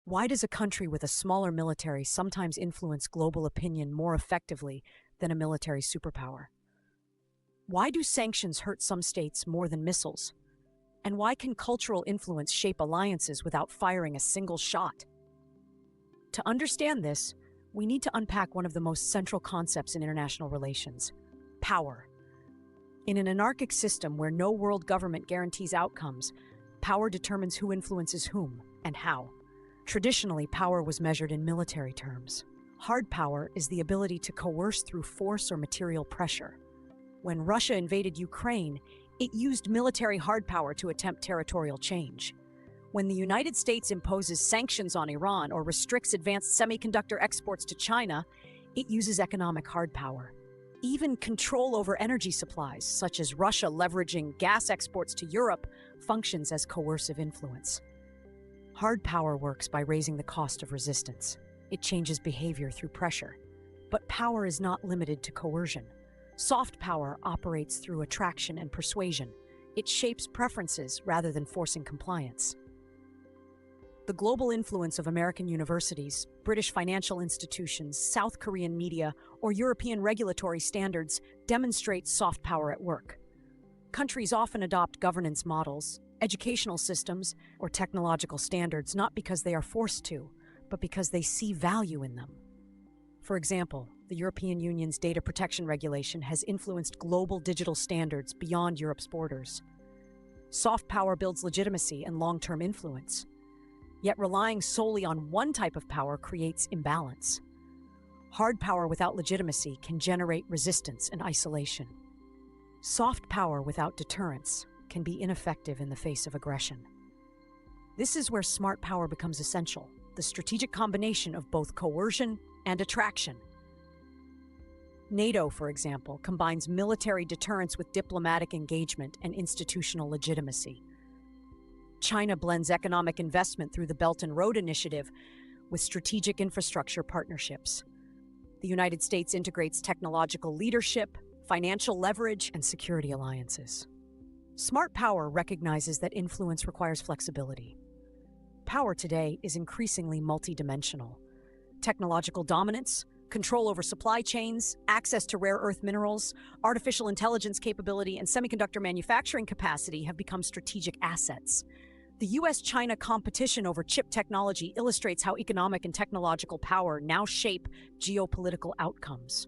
Why does a country with a smaller military sometimes influence global opinion more effectively than a military superpower? Why do sanctions hurt some states more than missiles? And why can cultural influence shape alliances without firing a single shot? To understand this, we need to unpack one of the most central concepts in international relations: power. In an anarchic system where no world government guarantees outcomes, power determines who influences whom and how. Traditionally, power was measured in military terms. Hard power is the ability to coerce through force or material pressure. When Russia invaded Ukraine, it used military hard power to attempt territorial change. When the United States imposes sanctions on Iran or restricts advanced semiconductor exports to China, it uses economic hard power. Even control over energy supplies, such as Russia leveraging gas exports to Europe, functions as coercive influence. Hard power works by raising the cost of resistance. It changes behavior through pressure. But power is not limited to coercion. Soft power operates through attraction and persuasion. It shapes preferences rather than forcing compliance. The global influence of American universities, British financial institutions, South Korean media, or European regulatory standards demonstrates soft power at work. Countries often adopt governance models, educational systems, or technological standards not because they are forced to, but because they see value in them. For example, the European Union's data protection regulation has influenced global digital standards beyond Europe's borders. Soft power builds legitimacy and long-term influence. Yet relying solely on one type of power creates imbalance. Hard power without legitimacy can generate resistance and isolation. Soft power without deterrence can be ineffective in the face of aggression. This is where smart power becomes essential, the strategic combination of both coercion and attraction. NATO, for example, combines military deterrence with diplomatic engagement and institutional legitimacy. China blends economic investment through the Belt and Road Initiative with strategic infrastructure partnerships. The United States integrates technological leadership, financial leverage, and security alliances. Smart power recognizes that influence requires flexibility. Power today is increasingly multidimensional. Technological dominance, control over supply chains, access to rare earth minerals, artificial intelligence capability, and semiconductor manufacturing capacity have become strategic assets. The US-China competition over chip technology illustrates how economic and technological power now shape geopolitical outcomes.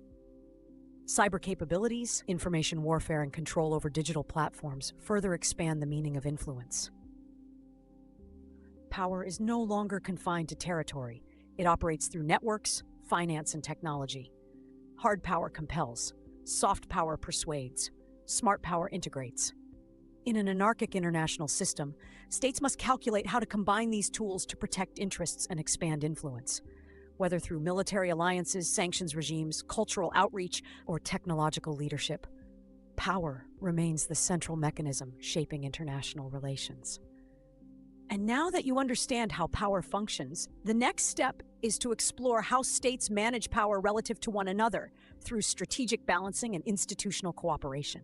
Cyber capabilities, information warfare, and control over digital platforms further expand the meaning of influence. Power is no longer confined to territory. It operates through networks, finance, and technology. Hard power compels. Soft power persuades. Smart power integrates. In an anarchic international system, states must calculate how to combine these tools to protect interests and expand influence. Whether through military alliances, sanctions regimes, cultural outreach, or technological leadership, power remains the central mechanism shaping international relations. And now that you understand how power functions, the next step is to explore how states manage power relative to one another through strategic balancing and institutional cooperation.